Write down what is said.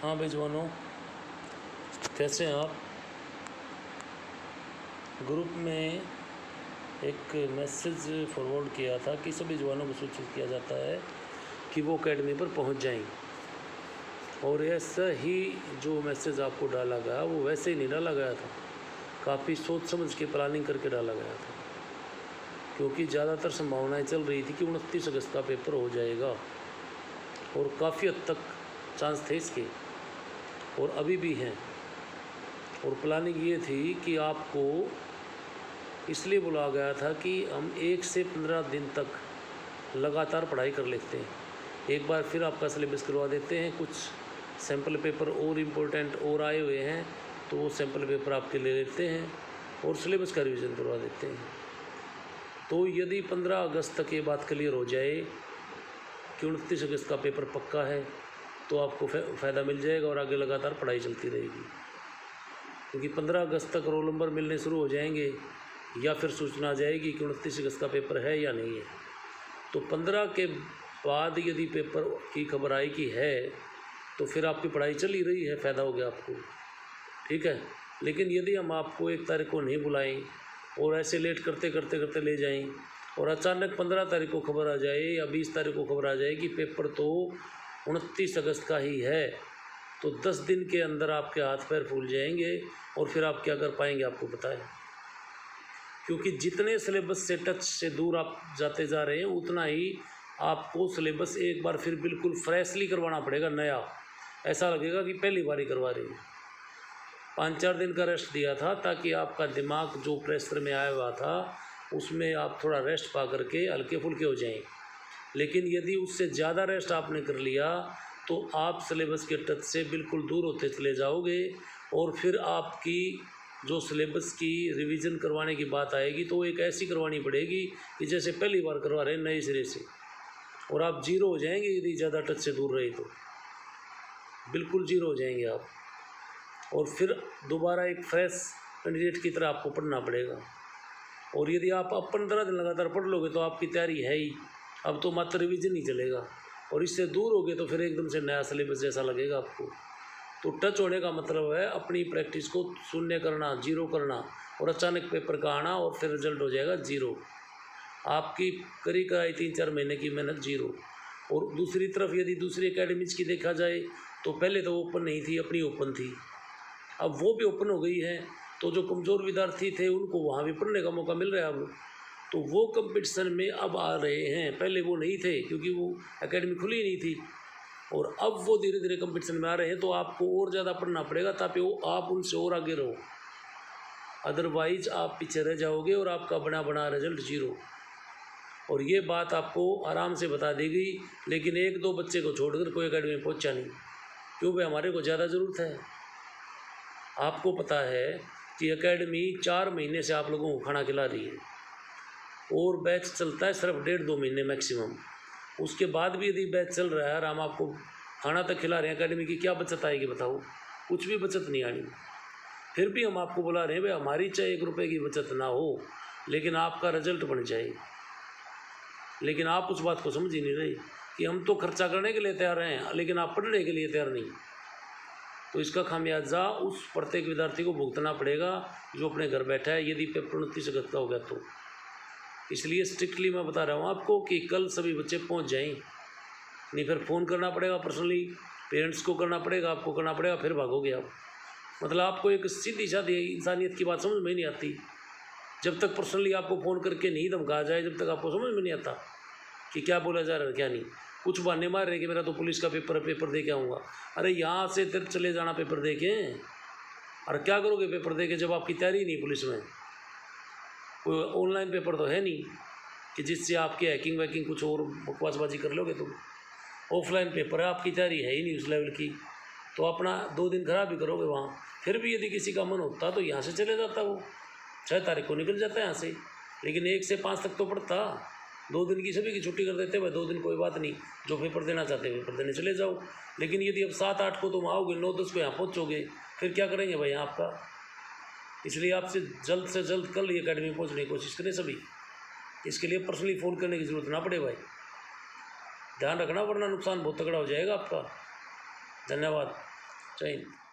हाँ भाई जवानों, कैसे हैं आप। ग्रुप में एक मैसेज फॉरवर्ड किया था कि सभी जवानों को सूचित किया जाता है कि वो एकेडमी पर पहुंच जाएं, और ऐसा ही जो मैसेज आपको डाला गया वो वैसे ही नहीं डाला गया था, काफ़ी सोच समझ के प्लानिंग करके डाला गया था, क्योंकि ज़्यादातर संभावनाएं चल रही थी कि 29 अगस्त का पेपर हो जाएगा, और काफ़ी हद तक चांस थे इसके, और अभी भी हैं। और प्लानिंग ये थी कि आपको इसलिए बुलाया गया था कि हम 1 से 15 दिन तक लगातार पढ़ाई कर लेते हैं, एक बार फिर आपका सिलेबस करवा देते हैं, कुछ सैम्पल पेपर और इम्पोर्टेंट और आए हुए हैं तो वो सैम्पल पेपर आपके ले लेते हैं और सिलेबस का रिवीजन करवा देते हैं। तो यदि 15 अगस्त तक ये बात क्लियर हो जाए कि 29 अगस्त का पेपर पक्का है तो आपको फ़ायदा मिल जाएगा और आगे लगातार पढ़ाई चलती रहेगी, क्योंकि 15 अगस्त तक रोल नंबर मिलने शुरू हो जाएंगे या फिर सूचना आ जाएगी कि 29 अगस्त का पेपर है या नहीं है। तो 15 के बाद यदि पेपर की खबर आई कि है तो फिर आपकी पढ़ाई चल ही रही है, फ़ायदा हो गया आपको, ठीक है। लेकिन यदि हम आपको 1 तारीख को नहीं बुलाएं और ऐसे लेट करते करते करते ले जाएं और अचानक 15 तारीख को खबर आ जाए या 20 तारीख को खबर आ जाए कि पेपर तो 29 अगस्त का ही है, तो 10 दिन के अंदर आपके हाथ पैर फूल जाएंगे और फिर आप क्या कर पाएंगे आपको पता है। क्योंकि जितने सिलेबस से टच से दूर आप जाते जा रहे हैं उतना ही आपको सिलेबस एक बार फिर बिल्कुल फ्रेशली करवाना पड़ेगा, नया। ऐसा लगेगा कि पहली बार ही करवा रही है। 5-4 दिन का रेस्ट दिया था ताकि आपका दिमाग जो प्रेशर में आया हुआ था उसमें आप थोड़ा रेस्ट पा करके हल्के फुल्के हो जाएं। लेकिन यदि उससे ज़्यादा रेस्ट आपने कर लिया तो आप सिलेबस के टच से बिल्कुल दूर होते चले जाओगे, और फिर आपकी जो सिलेबस की रिवीजन करवाने की बात आएगी तो एक ऐसी करवानी पड़ेगी कि जैसे पहली बार करवा रहे हैं नए सिरे से, और आप जीरो हो जाएंगे यदि ज़्यादा टच से दूर रहे तो बिल्कुल जीरो हो जाएंगे आप, और फिर दोबारा एक फ्रेश कैंडिडेट की तरह आपको पढ़ना पड़ेगा। और यदि आप 15 दिन लगातार पढ़ लोगे तो आपकी तैयारी है ही, अब तो मात्र रिवीजन ही चलेगा, और इससे दूर होगे तो फिर एकदम से नया सिलेबस जैसा लगेगा आपको। तो टच होने का मतलब है अपनी प्रैक्टिस को शून्य करना, जीरो करना, और अचानक पेपर का आना और फिर रिजल्ट हो जाएगा जीरो। आपकी करी कराई 3-4 महीने की मेहनत जीरो। और दूसरी तरफ यदि दूसरी एकेडमीज की देखा जाए तो पहले तो ओपन नहीं थी, अपनी ओपन थी, अब वो भी ओपन हो गई है, तो जो कमज़ोर विद्यार्थी थे उनको वहाँ भी पढ़ने का मौका मिल रहा है अब, तो वो कंपटीशन में अब आ रहे हैं, पहले वो नहीं थे क्योंकि वो एकेडमी खुली नहीं थी, और अब वो धीरे धीरे कंपटीशन में आ रहे हैं। तो आपको और ज़्यादा पढ़ना पड़ेगा ताकि वो आप उनसे और आगे रहो, अदरवाइज आप पीछे रह जाओगे और आपका बना बना रिजल्ट जीरो। और ये बात आपको आराम से बता दी गई, लेकिन 1-2 बच्चे को छोड़कर कोई एकेडमी में पहुँचा नहीं, क्यों भाई, हमारे को ज़्यादा ज़रूरत है। आपको पता है कि एकेडमी 4 महीने से आप लोगों को खाना खिला रही है, और बैच चलता है सिर्फ 1.5-2 महीने मैक्सिमम। उसके बाद भी यदि बैच चल रहा है और हम आपको खाना तक खिला रहे हैं, एकेडमी की क्या बचत आएगी बताओ, कुछ भी बचत नहीं आनी। फिर भी हम आपको बुला रहे हैं भाई, हमारी चाहे 1 रुपये की बचत ना हो लेकिन आपका रिजल्ट बन जाए। लेकिन आप उस बात को समझ ही नहीं रहे कि हम तो खर्चा करने के लिए तैयार हैं लेकिन आप पढ़ने के लिए तैयार नहीं। तो इसका खामियाजा उस प्रत्येक विद्यार्थी को भुगतना पड़ेगा जो अपने घर बैठा है, यदि पेपर 29 अगस्त का हो गया तो। इसलिए स्ट्रिक्टली मैं बता रहा हूँ आपको कि कल सभी बच्चे पहुँच जाएं, नहीं फिर फ़ोन करना पड़ेगा पर्सनली, पेरेंट्स को करना पड़ेगा, आपको करना पड़ेगा, फिर भागोगे आप। मतलब आपको एक सीधी सादी इंसानियत की बात समझ में नहीं आती। जब तक पर्सनली आपको फ़ोन करके नहीं धमकाया जाए जब तक आपको समझ में नहीं आता कि क्या बोला जा रहा है क्या नहीं। कुछ बहाने मार रहे कि मेरा तो पुलिस का पेपर दे के आऊँगा। अरे यहाँ से तेरे चले जाना पेपर दे के, और क्या करोगे पेपर दे के जब आपकी तैयारी नहीं पुलिस में। कोई ऑनलाइन पेपर तो है नहीं कि जिससे आपकी हैकिंग वैकिंग कुछ और बकवासबाजी कर लोगे तुम। ऑफलाइन पेपर है, आपकी तैयारी है ही नहीं उस लेवल की, तो अपना 2 दिन खराब ही करोगे वहाँ। फिर भी यदि किसी का मन होता तो यहाँ से चले जाता, वो 6 तारीख को निकल जाता है यहाँ से, लेकिन 1 से 5 तक तो पढ़ता। 2 दिन की सभी की छुट्टी कर देते भाई, 2 दिन कोई बात नहीं, जो पेपर देना चाहते हैं पेपर देने चले जाओ। लेकिन यदि अब 7-8 को तुम आओगे, 9-10 को यहाँ पहुँचोगे, फिर क्या करेंगे भाई यहाँ आपका। इसलिए आपसे से जल्द कल ये एकेडमी पहुँचने की कोशिश करें सभी। इसके लिए पर्सनली फ़ोन करने की ज़रूरत ना पड़े भाई, ध्यान रखना वरना नुकसान बहुत तगड़ा हो जाएगा आपका। धन्यवाद। जय हिंद।